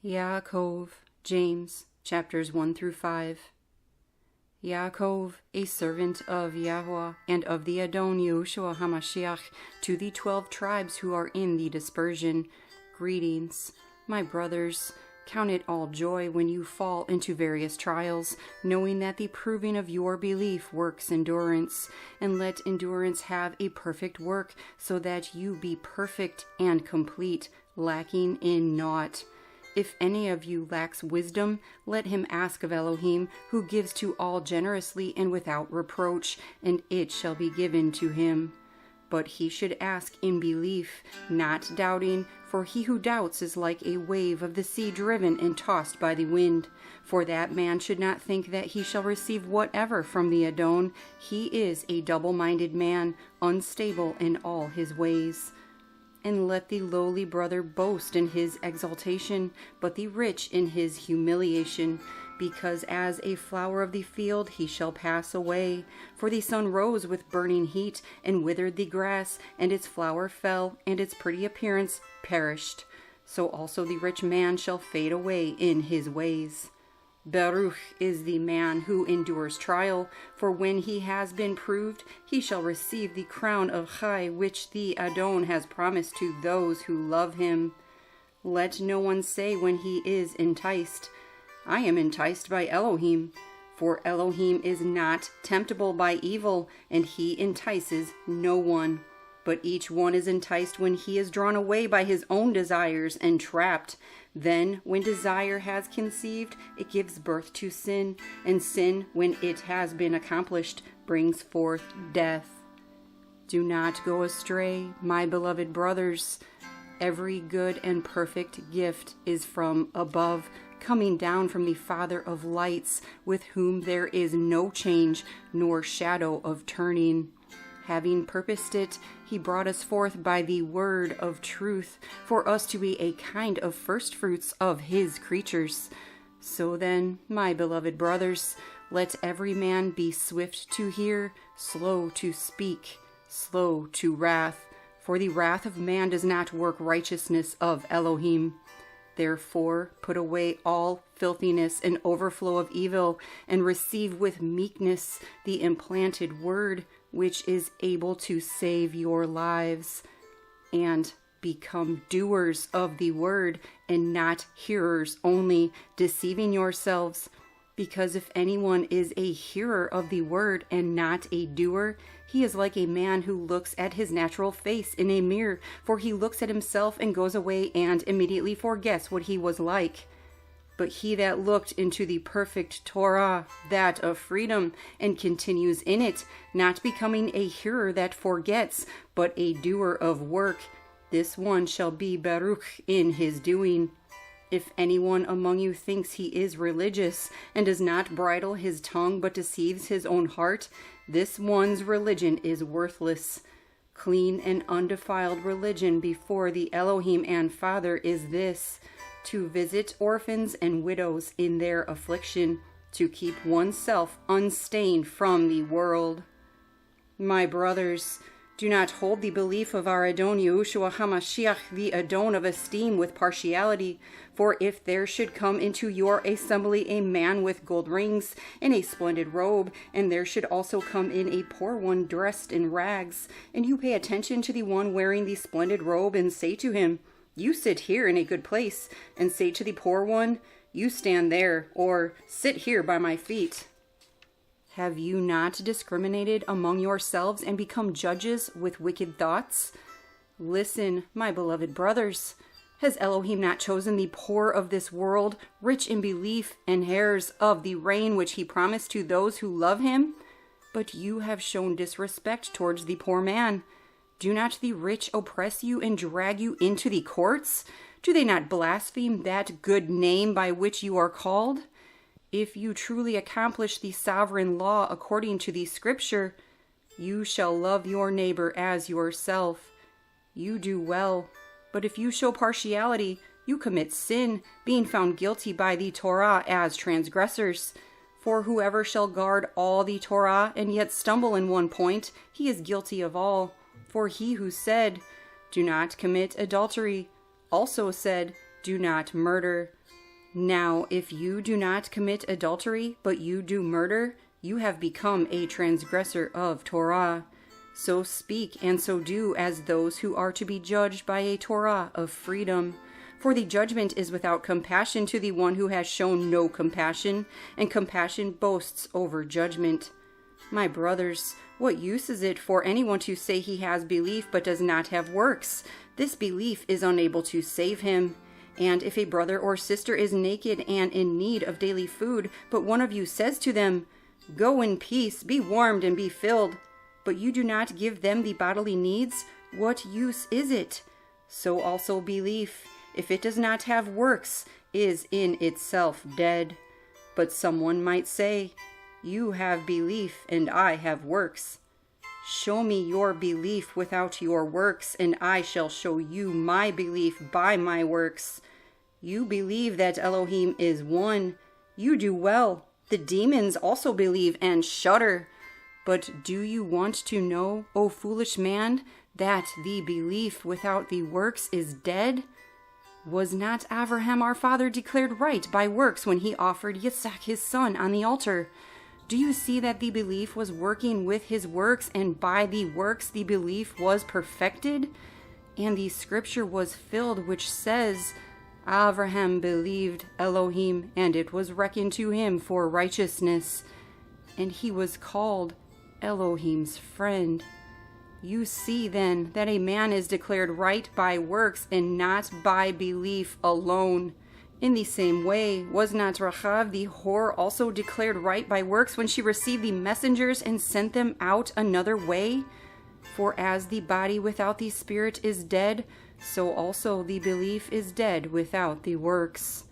Yaakov, James, chapters 1 through 5. Yaakov, a servant of Yahweh and of the Adon Yahusha HaMashiach, to the 12 tribes who are in the dispersion, greetings. My brothers, count it all joy when you fall into various trials, knowing that the proving of your belief works endurance, and let endurance have a perfect work, so that you be perfect and complete, lacking in naught. If any of you lacks wisdom, let him ask of Elohim, who gives to all generously and without reproach, and it shall be given to him. But he should ask in belief, not doubting, for he who doubts is like a wave of the sea driven and tossed by the wind. For that man should not think that he shall receive whatever from the Adon. He is a double-minded man, unstable in all his ways. And let the lowly brother boast in his exaltation, but the rich in his humiliation, because as a flower of the field he shall pass away. For the sun rose with burning heat, and withered the grass, and its flower fell, and its pretty appearance perished. So also the rich man shall fade away in his ways. Baruch is the man who endures trial, for when he has been proved, he shall receive the crown of Chai, which the Adon has promised to those who love him. Let no one say when he is enticed, I am enticed by Elohim. For Elohim is not temptable by evil, and he entices no one. But each one is enticed when he is drawn away by his own desires and trapped. Then, when desire has conceived, it gives birth to sin, and sin, when it has been accomplished, brings forth death. Do not go astray, my beloved brothers. Every good and perfect gift is from above, coming down from the Father of lights, with whom there is no change nor shadow of turning. Having purposed it, he brought us forth by the word of truth, for us to be a kind of firstfruits of his creatures. So then, my beloved brothers, let every man be swift to hear, slow to speak, slow to wrath, for the wrath of man does not work righteousness of Elohim. Therefore, put away all filthiness and overflow of evil, and receive with meekness the implanted word, which is able to save your lives. And become doers of the word, and not hearers only, deceiving yourselves. Because if anyone is a hearer of the word and not a doer, he is like a man who looks at his natural face in a mirror, for he looks at himself and goes away and immediately forgets what he was like. But he that looked into the perfect Torah, that of freedom, and continues in it, not becoming a hearer that forgets, but a doer of work, this one shall be Baruch in his doing. If anyone among you thinks he is religious, and does not bridle his tongue, but deceives his own heart, this one's religion is worthless. Clean and undefiled religion before the Elohim and Father is this: to visit orphans and widows in their affliction, to keep oneself unstained from the world. My brothers, do not hold the belief of our Adon Yahusha HaMashiach, the Adon of esteem, with partiality. For if there should come into your assembly a man with gold rings and a splendid robe, and there should also come in a poor one dressed in rags, and you pay attention to the one wearing the splendid robe, and say to him, you sit here in a good place, and say to the poor one, you stand there, or sit here by my feet. Have you not discriminated among yourselves and become judges with wicked thoughts? Listen, my beloved brothers. Has Elohim not chosen the poor of this world, rich in belief, and heirs of the reign which he promised to those who love him? But you have shown disrespect towards the poor man. Do not the rich oppress you and drag you into the courts? Do they not blaspheme that good name by which you are called? If you truly accomplish the sovereign law according to the scripture, you shall love your neighbor as yourself. You do well. But if you show partiality, you commit sin, being found guilty by the Torah as transgressors. For whoever shall guard all the Torah and yet stumble in one point, he is guilty of all. For he who said, do not commit adultery, also said, Do not murder. Now, if you do not commit adultery, but you do murder, you have become a transgressor of Torah. So speak and so do as those who are to be judged by a Torah of freedom. For the judgment is without compassion to the one who has shown no compassion, and compassion boasts over judgment. My brothers, what use is it for anyone to say he has belief but does not have works? This belief is unable to save him. And if a brother or sister is naked and in need of daily food, but one of you says to them, "Go in peace, be warmed and be filled," but you do not give them the bodily needs, what use is it? So also belief, if it does not have works, is in itself dead. But someone might say, "You have belief and I have works." Show me your belief without your works, and I shall show you my belief by my works. You believe that Elohim is one. You do well. The demons also believe and shudder. But do you want to know, O foolish man, that the belief without the works is dead? Was not Abraham our father declared right by works when he offered Yitzhak his son on the altar? Do you see that the belief was working with his works, and by the works the belief was perfected? And the scripture was filled, which says, Abraham believed Elohim, and it was reckoned to him for righteousness. And he was called Elohim's friend. You see then that a man is declared right by works and not by belief alone. In the same way, was not Rachav the whore also declared right by works when she received the messengers and sent them out another way? For as the body without the spirit is dead, so also the belief is dead without the works.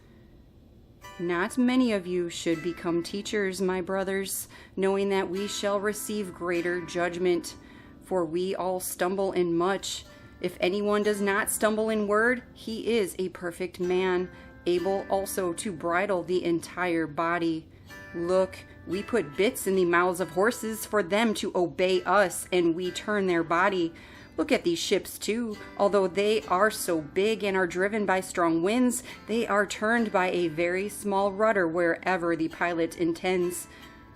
Not many of you should become teachers, my brothers, knowing that we shall receive greater judgment. For we all stumble in much. If anyone does not stumble in word, he is a perfect man, able also to bridle the entire body. Look, we put bits in the mouths of horses for them to obey us, and we turn their body. Look at these ships too. Although they are so big and are driven by strong winds, they are turned by a very small rudder wherever the pilot intends.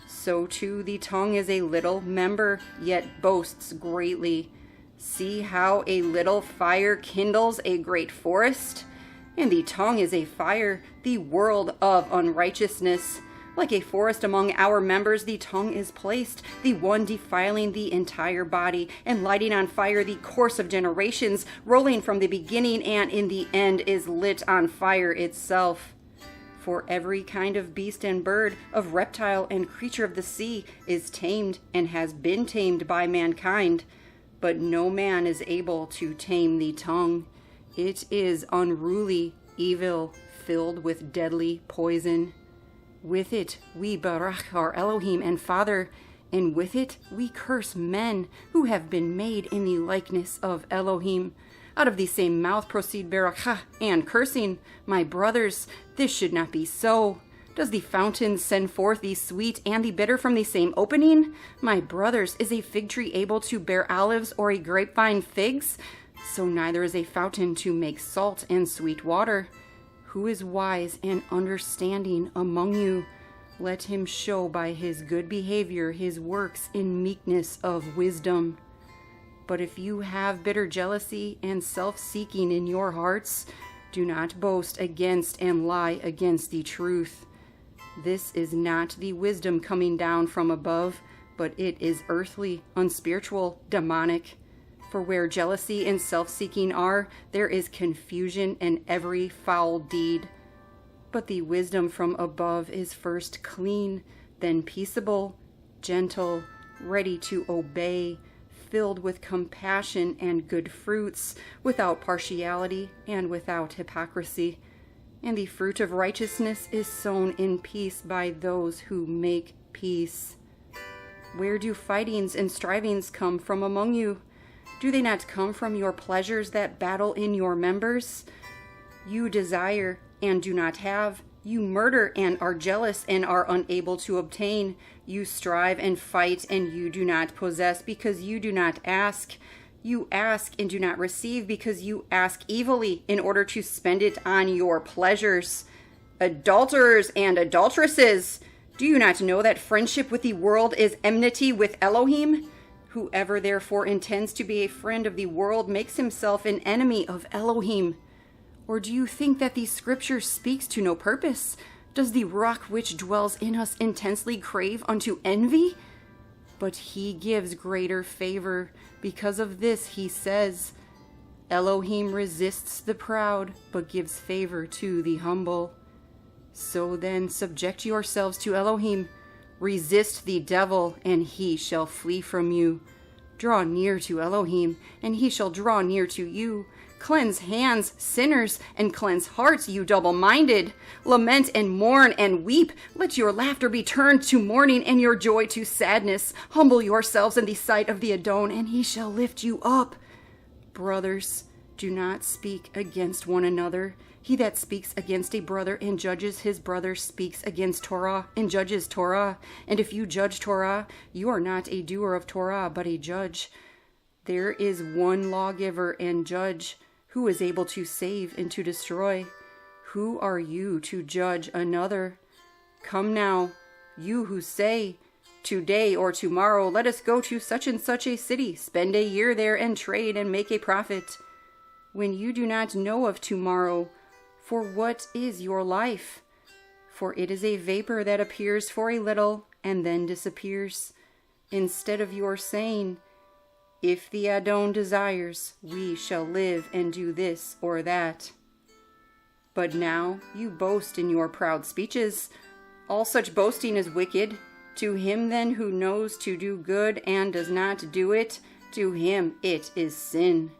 So too the tongue is a little member, yet boasts greatly. See how a little fire kindles a great forest? And the tongue is a fire, the world of unrighteousness. Like a forest among our members, the tongue is placed, the one defiling the entire body, and lighting on fire the course of generations, rolling from the beginning and in the end is lit on fire itself. For every kind of beast and bird, of reptile and creature of the sea is tamed and has been tamed by mankind. But no man is able to tame the tongue. It is unruly, evil, filled with deadly poison. With it we barach our Elohim and Father, and with it we curse men who have been made in the likeness of Elohim. Out of the same mouth proceed barakah and cursing. My brothers, this should not be so. Does the fountain send forth the sweet and the bitter from the same opening? My brothers, is a fig tree able to bear olives or a grapevine figs? So neither is a fountain to make salt and sweet water. Who is wise and understanding among you? Let him show by his good behavior his works in meekness of wisdom. But if you have bitter jealousy and self-seeking in your hearts, do not boast against and lie against the truth. This is not the wisdom coming down from above, but it is earthly, unspiritual, demonic. For where jealousy and self-seeking are, there is confusion and every foul deed. But the wisdom from above is first clean, then peaceable, gentle, ready to obey, filled with compassion and good fruits, without partiality and without hypocrisy. And the fruit of righteousness is sown in peace by those who make peace. Where do fightings and strivings come from among you? Do they not come from your pleasures that battle in your members? You desire and do not have. You murder and are jealous and are unable to obtain. You strive and fight and you do not possess because you do not ask. You ask and do not receive because you ask evilly in order to spend it on your pleasures. Adulterers and adulteresses, do you not know that friendship with the world is enmity with Elohim? Whoever therefore intends to be a friend of the world makes himself an enemy of Elohim. Or do you think that the scripture speaks to no purpose? Does the Ruach which dwells in us intensely crave unto envy? But he gives greater favor. Because of this he says, Elohim resists the proud, but gives favor to the humble. So then subject yourselves to Elohim. Resist the devil, and he shall flee from you. Draw near to Elohim, and he shall draw near to you. Cleanse hands, sinners, and cleanse hearts, you double-minded. Lament and mourn and weep. Let your laughter be turned to mourning and your joy to sadness. Humble yourselves in the sight of the Adon, and he shall lift you up. Brothers, do not speak against one another. He that speaks against a brother and judges his brother speaks against Torah and judges Torah. And if you judge Torah, you are not a doer of Torah, but a judge. There is one lawgiver and judge, who is able to save and to destroy. Who are you to judge another? Come now, you who say, today or tomorrow, let us go to such and such a city, spend a year there and trade and make a profit. When you do not know of tomorrow, for what is your life? For it is a vapor that appears for a little and then disappears. Instead of your saying, if the Adon desires, we shall live and do this or that. But now you boast in your proud speeches. All such boasting is wicked. To him then who knows to do good and does not do it, to him it is sin.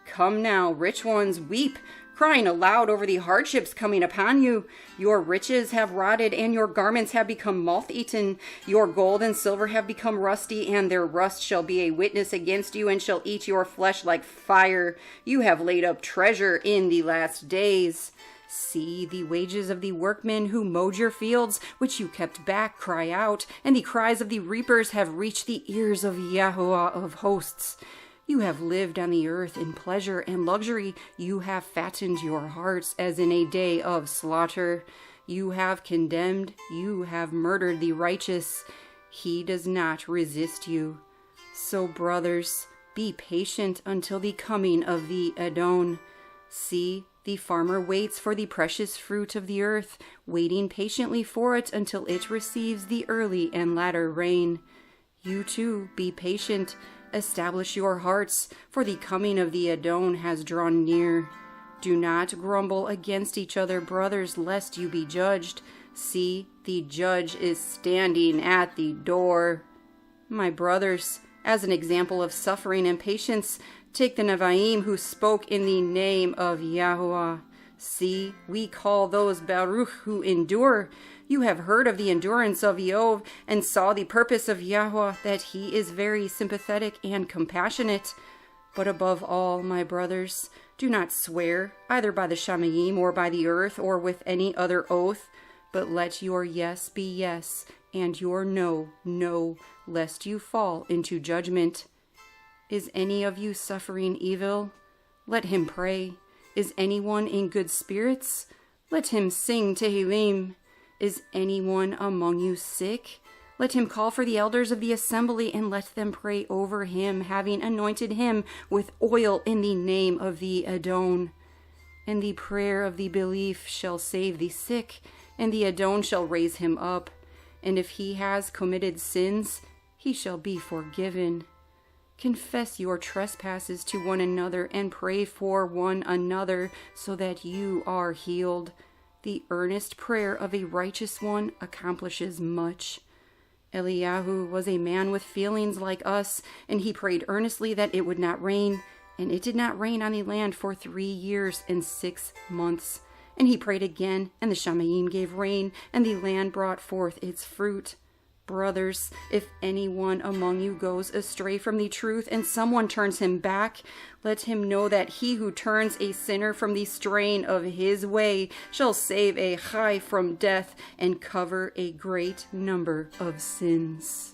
Come now, rich ones, weep, crying aloud over the hardships coming upon you. Your riches have rotted, and your garments have become moth-eaten. Your gold and silver have become rusty, and their rust shall be a witness against you, and shall eat your flesh like fire. You have laid up treasure in the last days. See, the wages of the workmen who mowed your fields, which you kept back, cry out, and the cries of the reapers have reached the ears of Yahuah of hosts. You have lived on the earth in pleasure and luxury. You have fattened your hearts as in a day of slaughter. You have condemned, you have murdered the righteous. He does not resist you. So, brothers, be patient until the coming of the Adon. See, the farmer waits for the precious fruit of the earth, waiting patiently for it until it receives the early and latter rain. You too, be patient. Establish your hearts, for the coming of the Adon has drawn near. Do not grumble against each other, brothers, lest you be judged. See, the judge is standing at the door. My brothers, as an example of suffering and patience, take the Nevi'im who spoke in the name of Yahuah. See, we call those Baruch who endure. You have heard of the endurance of Yov and saw the purpose of Yahweh, that he is very sympathetic and compassionate. But above all, my brothers, do not swear, either by the Shamayim or by the earth or with any other oath, but let your yes be yes and your no, no, lest you fall into judgment. Is any of you suffering evil? Let him pray. Is anyone in good spirits? Let him sing Tehillim. Is anyone among you sick? Let him call for the elders of the assembly and let them pray over him, having anointed him with oil in the name of the Adon. And the prayer of the belief shall save the sick, and the Adon shall raise him up. And if he has committed sins, he shall be forgiven. Confess your trespasses to one another and pray for one another so that you are healed. The earnest prayer of a righteous one accomplishes much. Eliyahu was a man with feelings like us, and he prayed earnestly that it would not rain, and it did not rain on the land for 3 years and 6 months. And he prayed again, and the Shamayim gave rain, and the land brought forth its fruit. Brothers, if anyone among you goes astray from the truth and someone turns him back, let him know that he who turns a sinner from the strain of his way shall save a chai from death and cover a great number of sins.